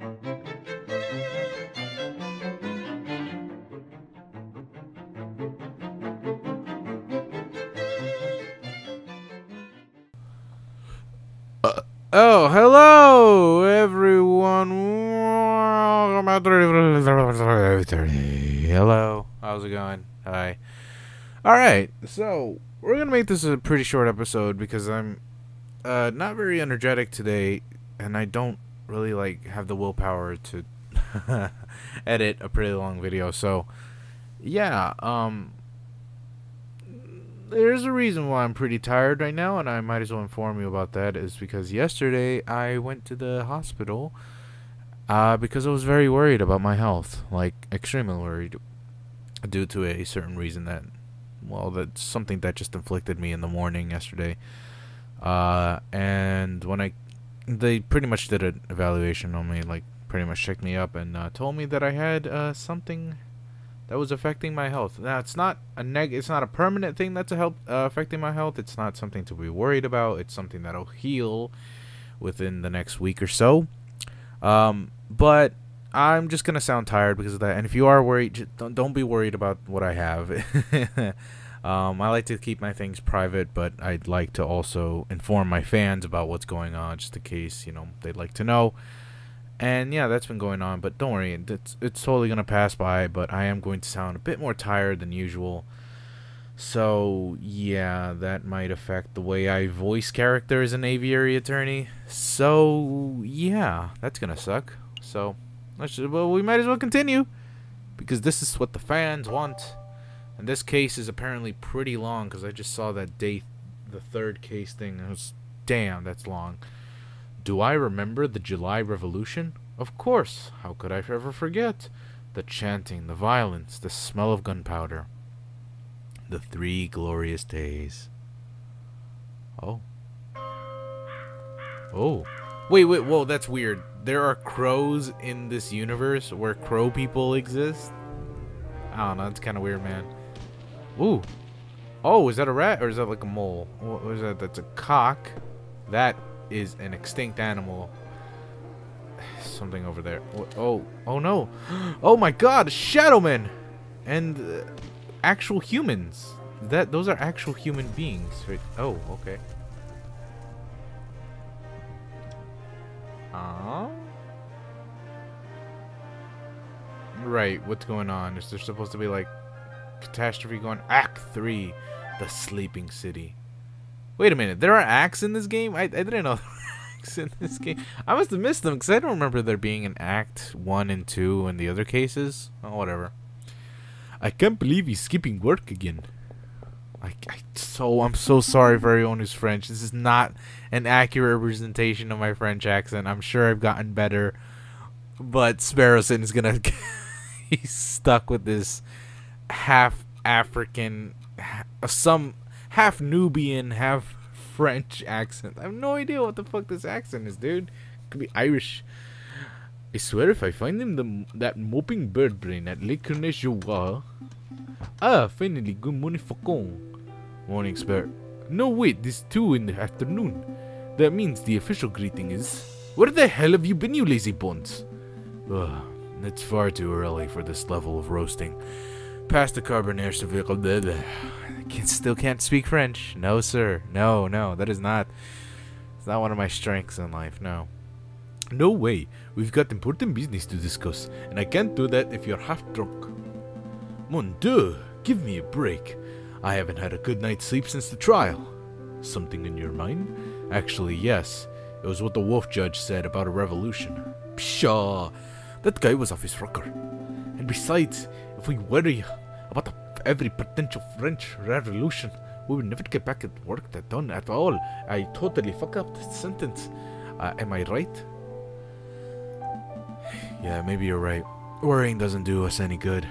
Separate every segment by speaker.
Speaker 1: Oh, hello, everyone. Hello, how's it going? Hi. Alright, so we're gonna make this a pretty short episode because I'm not very energetic today, and I don't really have the willpower to edit a pretty long video. So yeah, there's a reason why I'm pretty tired right now, and I might as well inform you about that. Is because yesterday I went to the hospital because I was very worried about my health, extremely worried, due to a certain reason that's something that just inflicted me in the morning yesterday. And when they pretty much did an evaluation on me, pretty much checked me up and told me that I had something that was affecting my health. Now, it's not a permanent thing that's affecting my health. It's not something to be worried about. It's something that'll heal within the next week or so. But I'm just gonna sound tired because of that. And if you are worried, don't be worried about what I have. I like to keep my things private, but I'd like to also inform my fans about what's going on, just in case they'd like to know. And yeah, that's been going on, but don't worry, it's totally gonna pass by. But I am going to sound a bit more tired than usual, so yeah, that might affect the way I voice characters in Aviary Attorney. So yeah, that's gonna suck. So we might as well continue because this is what the fans want. And this case is apparently pretty long because I just saw that date, the third case thing. It was, damn, that's long. Do I remember the July Revolution? Of course. How could I ever forget? The chanting, the violence, the smell of gunpowder. The 3 glorious days. Oh. Oh. Wait, whoa, that's weird. There are crows in this universe where crow people exist? I don't know, it's kind of weird, man. Ooh. Oh, is that a rat or is that like a mole? What is that? That's a cock. That is an extinct animal. Something over there. Oh no. Oh my god, Shadowmen! And actual humans. Those are actual human beings. Right? Oh, okay. Right, what's going on? Is there supposed to be catastrophe going? Act 3, the sleeping city. Wait a minute, there are acts in this game? I didn't know there were acts in this game. I must have missed them because I don't remember there being an act 1 and 2 in the other cases. Oh, whatever. I can't believe he's skipping work again. I'm so sorry for everyone who's French. This is not an accurate representation of my French accent. I'm sure I've gotten better, but Sparrowson is gonna he's stuck with this half African, some half Nubian, half French accent. I have no idea what the fuck this accent is, dude. It could be Irish. I swear if I find him that moping bird brain at Lake Kerneshowa. Ah, finally, good morning, Faucon. Morning, Spare. No, wait, this 2 in the afternoon. That means the official greeting is, where the hell have you been, you lazy bones? Ugh, it's far too early for this level of roasting. Past the Carbonaire Cervical. I still can't speak French. No, sir. No, that is not. It's not one of my strengths in life. No. No way. We've got important business to discuss, and I can't do that if you're half drunk. Mon Dieu, give me a break. I haven't had a good night's sleep since the trial. Something in your mind? Actually, yes. It was what the wolf judge said about a revolution. Pshaw. That guy was off his rocker. And besides, if we worry about every potential French revolution, we will never get back at work that done at all. I totally fuck up the sentence. Am I right? Yeah, maybe you're right. Worrying doesn't do us any good.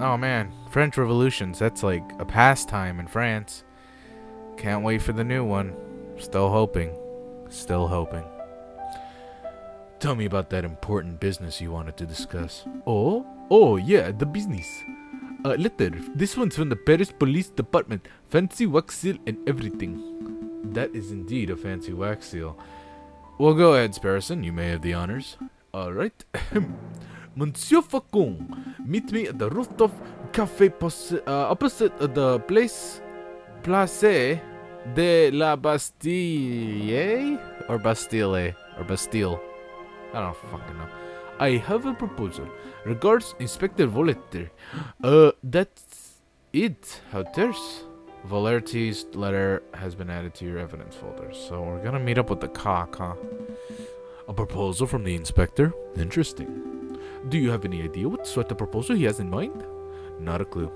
Speaker 1: Oh man, French revolutions, that's like a pastime in France. Can't wait for the new one. Still hoping. Still hoping. Tell me about that important business you wanted to discuss. Oh yeah, the business. Letter. This one's from the Paris Police Department. Fancy wax seal and everything. That is indeed a fancy wax seal. Well, go ahead, Sparrowson. You may have the honors. Alright. Monsieur Facon, meet me at the rooftop cafe opposite the Place de la Bastille? Or Bastille? Or Bastille? I don't fucking know. I have a proposal. Regards, Inspector Voleter. That's it. How there's Volerti's letter has been added to your evidence folder. So we're gonna meet up with the cock, huh? A proposal from the inspector? Interesting. Do you have any idea what sort of proposal he has in mind? Not a clue.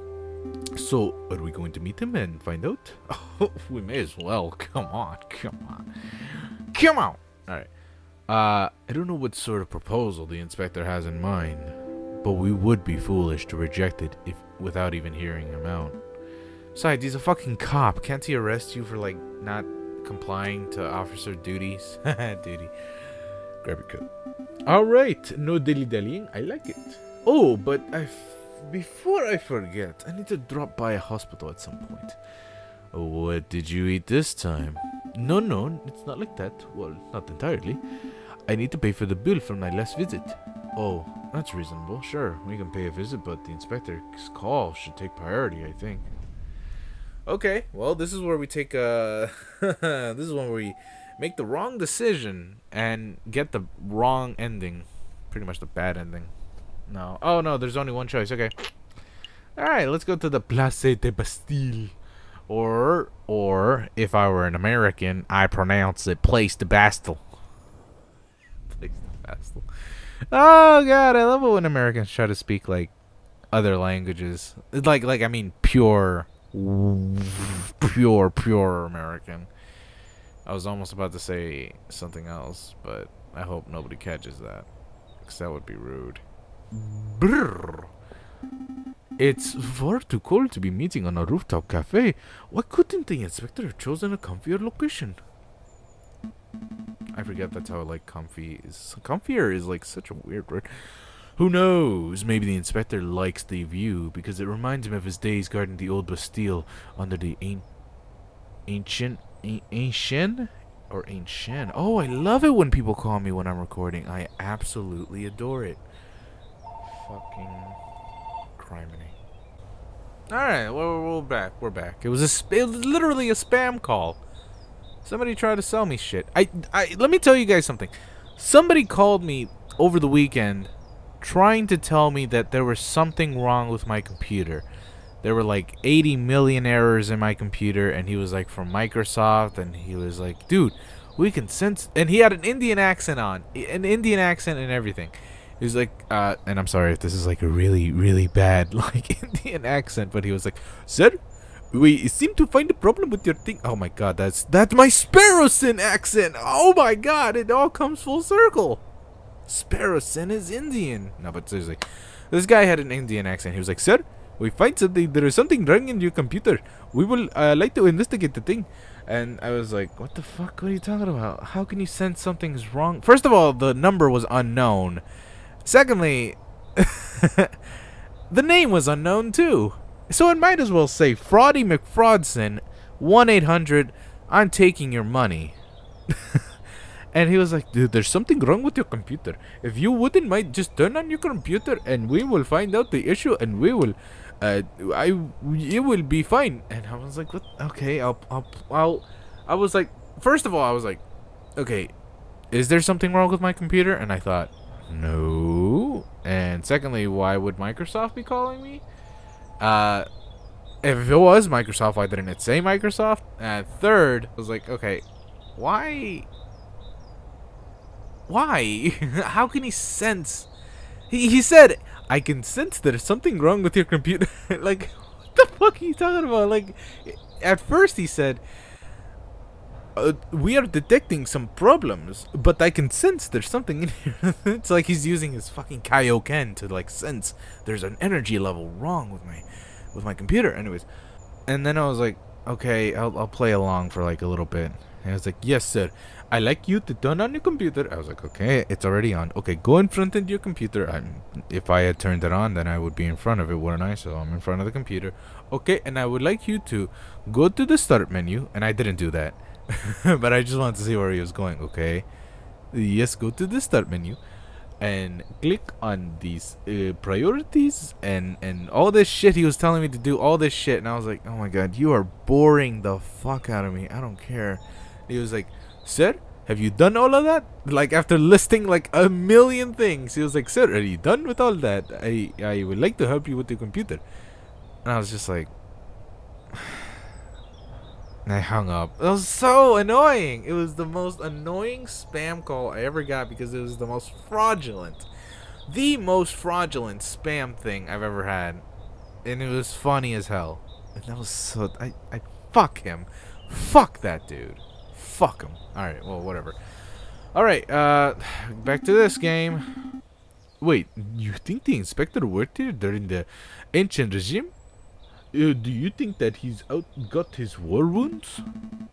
Speaker 1: So, are we going to meet him and find out? Oh, we may as well. Come on, come on. Come on! Alright. I don't know what sort of proposal the inspector has in mind, but we would be foolish to reject it if without even hearing him out. Besides, he's a fucking cop. Can't he arrest you for, like, not complying to officer duties? Duty. Grab your coat. Alright, no dilly-dallying. I like it. Oh, but before I forget, I need to drop by a hospital at some point. What did you eat this time? No, it's not like that. Well, not entirely. I need to pay for the bill from my last visit. Oh, that's reasonable. Sure, we can pay a visit, but the inspector's call should take priority, I think. Okay, well, this is where we take this is when we make the wrong decision and get the wrong ending. Pretty much the bad ending. No. Oh, no, there's only one choice. Okay. Alright, let's go to the Place de Bastille. Or, if I were an American, I pronounce it Place de Bastille. Place de Bastille. Oh, God, I love it when Americans try to speak, like, other languages. Like, I mean, pure American. I was almost about to say something else, but I hope nobody catches that, because that would be rude. Brrr. It's far too cold to be meeting on a rooftop cafe. Why couldn't the inspector have chosen a comfier location? I forget that's how, like, comfy is. Comfier is, like, such a weird word. Who knows? Maybe the inspector likes the view because it reminds him of his days guarding the old Bastille under the ancient. Oh, I love it when people call me when I'm recording. I absolutely adore it. Fucking criminy. Alright, well, we're back. It was literally a spam call. Somebody tried to sell me shit. Let me tell you guys something. Somebody called me over the weekend trying to tell me that there was something wrong with my computer. There were like 80 million errors in my computer, and he was like from Microsoft, and he was like, dude, we can sense, and he had an Indian accent and everything. He was like, and I'm sorry if this is like a really, really bad like Indian accent, but he was like, sir, we seem to find a problem with your thing. Oh my god, that's my Sparrowson accent. Oh my god, it all comes full circle. Sparrowson is Indian. No, but seriously, this guy had an Indian accent. He was like, sir, we find something. There is something wrong in your computer. We will like to investigate the thing. And I was like, what the fuck? What are you talking about? How can you sense something's wrong? First of all, the number was unknown. Secondly, the name was unknown too. So it might as well say Fraudy McFraudson, 1-800, I'm taking your money. And he was like, dude, there's something wrong with your computer. If you wouldn't mind, just turn on your computer and we will find out the issue and we will, it will be fine. And I was like, what? Okay, I was like, first of all, I was like, okay, is there something wrong with my computer? And I thought, no. And secondly, why would Microsoft be calling me? If it was Microsoft, why didn't it say Microsoft? And third, I was like, okay, why? How can he sense? He said, I can sense there's something wrong with your computer. Like, what the fuck are you talking about? Like, at first he said, we are detecting some problems, but I can sense there's something in here. It's like he's using his fucking Kaioken to, like, sense there's an energy level wrong with my computer. Anyways, and then I was like, okay, I'll play along for like a little bit. And I was like, yes, sir. I like you to turn on your computer. I was like, okay, it's already on. Okay, go in front of your computer. If I had turned it on, then I would be in front of it, wouldn't I? So I'm in front of the computer. Okay, and I would like you to go to the start menu. And I didn't do that. But I just wanted to see where he was going. Okay. Yes, go to the start menu. and click on these priorities and all this shit. He was telling me to do all this shit, and I was like, oh my god, you are boring the fuck out of me. I don't care. He was like, sir, have you done all of that? Like, after listing like a million things, he was like, sir, are you done with all that? I would like to help you with the computer. And I was just like, and I hung up. It was so annoying. It was the most annoying spam call I ever got, because it was the most fraudulent spam thing I've ever had. And it was funny as hell. And that was so, I fuck him. Fuck that dude. Fuck him. Alright, well, whatever. Alright, back to this game. Wait, you think the inspector worked here during the ancient regime? Do you think that he's got his war wounds?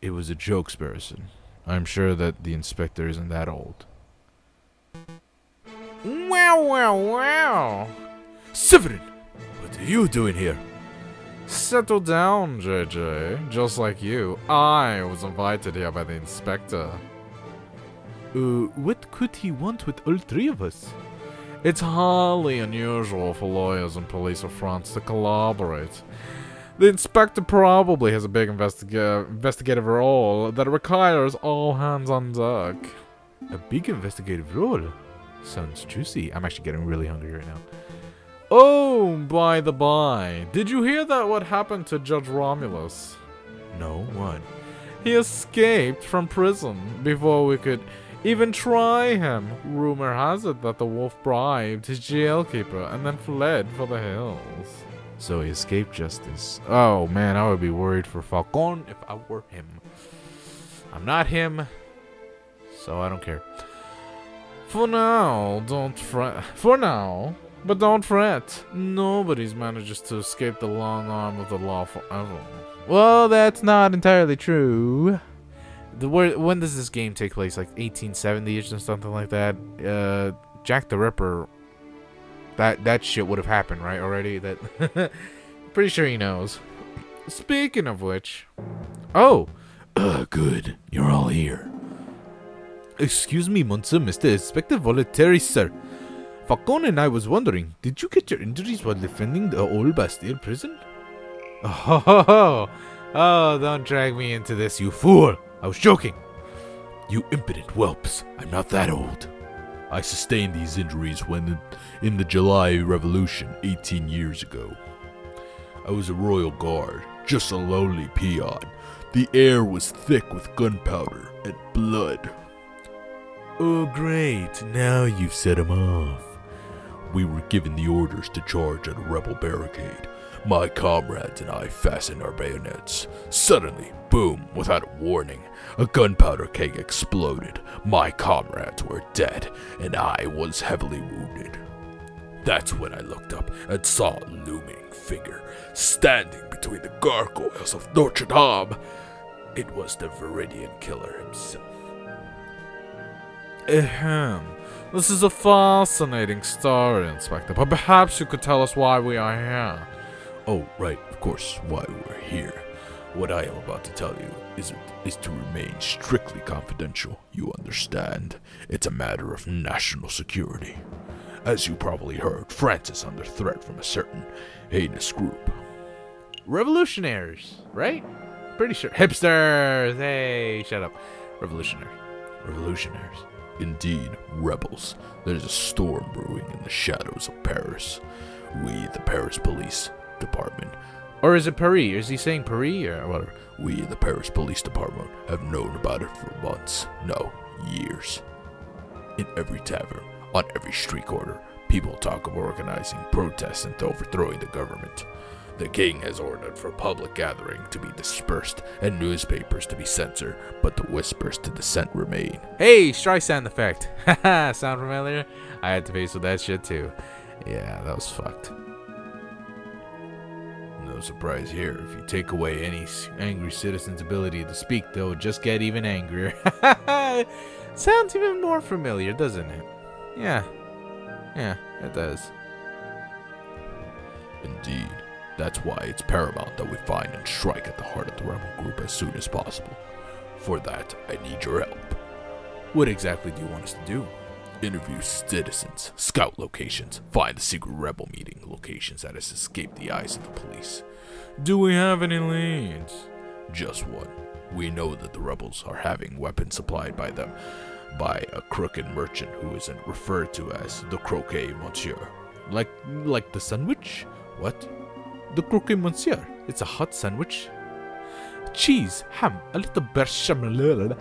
Speaker 1: It was a joke, Sparrowson. I'm sure that the inspector isn't that old. Wow. Severin! What are you doing here? Settle down, JJ. Just like you, I was invited here by the inspector. What could he want with all three of us? It's highly unusual for lawyers and police of France to collaborate. The inspector probably has a big investigative role that requires all hands on deck. A big investigative role? Sounds juicy. I'm actually getting really hungry right now. Oh, by the by, did you hear that what happened to Judge Romulus? No, what? He escaped from prison before we could even try him. Rumor has it that the wolf bribed his jailkeeper and then fled for the hills. So he escaped justice. Oh man, I would be worried for Falcon if I were him. I'm not him, so I don't care. For now, don't fret. But don't fret. Nobody's manages to escape the long arm of the law forever. Well, that's not entirely true. When does this game take place? Like 1870-ish or something like that? Jack the Ripper, that shit would have happened, right, already? That pretty sure he knows. Speaking of which... Oh! Good. You're all here. Excuse me, Monsieur, Mr. Inspector Voluntary, sir. Falcon and I was wondering, did you get your injuries while defending the old Bastille prison? Oh, don't drag me into this, you fool! I was joking. You impudent whelps. I'm not that old. I sustained these injuries when in the July Revolution 18 years ago. I was a royal guard, just a lowly peon. The air was thick with gunpowder and blood. Oh great, now you've set him off. We were given the orders to charge at a rebel barricade. My comrades and I fastened our bayonets. Suddenly, boom, without a warning, a gunpowder keg exploded. My comrades were dead, and I was heavily wounded. That's when I looked up and saw a looming figure standing between the gargoyles of Notre Dame. It was the Viridian killer himself. Ahem. This is a fascinating story, Inspector, but perhaps you could tell us why we are here. Oh, right, of course, why we're here. What I am about to tell you is to remain strictly confidential, you understand. It's a matter of national security. As you probably heard, France is under threat from a certain heinous group. Revolutionaries, right? Pretty sure. Hipsters! Hey, shut up. Revolutionaries. Revolutionaries. Indeed, rebels. There's a storm brewing in the shadows of Paris. We, the Paris Police Department. Or is it Paris? Is he saying Paris or whatever? We, the Paris Police Department, have known about it for months. No, years. In every tavern, on every street corner, people talk of organizing protests and overthrowing the government. The king has ordered for public gathering to be dispersed and newspapers to be censored, but the whispers to dissent remain. Hey, Streisand effect. Haha, sound familiar? I had to face with that shit too. Yeah, that was fucked. No surprise here. If you take away any angry citizen's ability to speak, they'll just get even angrier. Sounds even more familiar, doesn't it? Yeah, it does. Indeed. That's why it's paramount that we find and strike at the heart of the rebel group as soon as possible. For that, I need your help. What exactly do you want us to do?
Speaker 2: Interview citizens, scout locations, find the secret rebel meeting locations that has escaped the eyes of the police.
Speaker 1: Do we have any leads?
Speaker 2: Just one. We know that the rebels are having weapons supplied by them by a crooked merchant who is referred to as the Croquet Monsieur.
Speaker 1: Like the sandwich? What? The Croquet Monsieur? It's a hot sandwich? Cheese, ham, a little bechamel.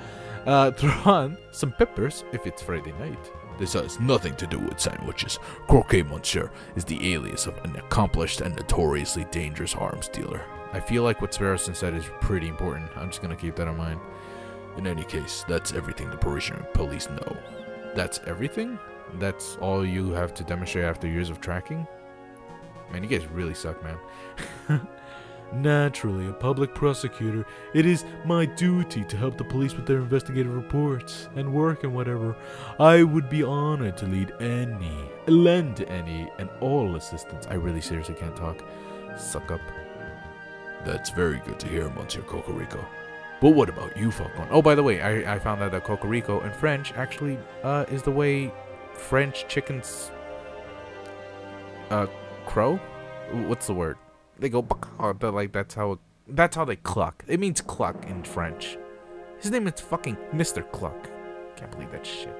Speaker 1: Throw on some peppers if it's Friday night.
Speaker 2: This has nothing to do with sandwiches. Croquet Monsieur is the alias of an accomplished and notoriously dangerous arms dealer.
Speaker 1: I feel like what Sparrowson said is pretty important. I'm just gonna keep that in mind.
Speaker 2: In any case, that's everything the Parisian police know.
Speaker 1: That's everything? That's all you have to demonstrate after years of tracking? Man, you guys really suck, man. Naturally, a public prosecutor, it is my duty to help the police with their investigative reports and work and whatever. I would be honored to lend any and all assistance. I really seriously can't talk. Suck up.
Speaker 2: That's very good to hear, Monsieur Cocorico. But what about you, Falcon?
Speaker 1: Oh, by the way, I found out that Cocorico in French actually is the way French chickens crow? What's the word? They go like that's how they cluck. It means cluck in French. His name is fucking Mr. Cluck. Can't believe that shit.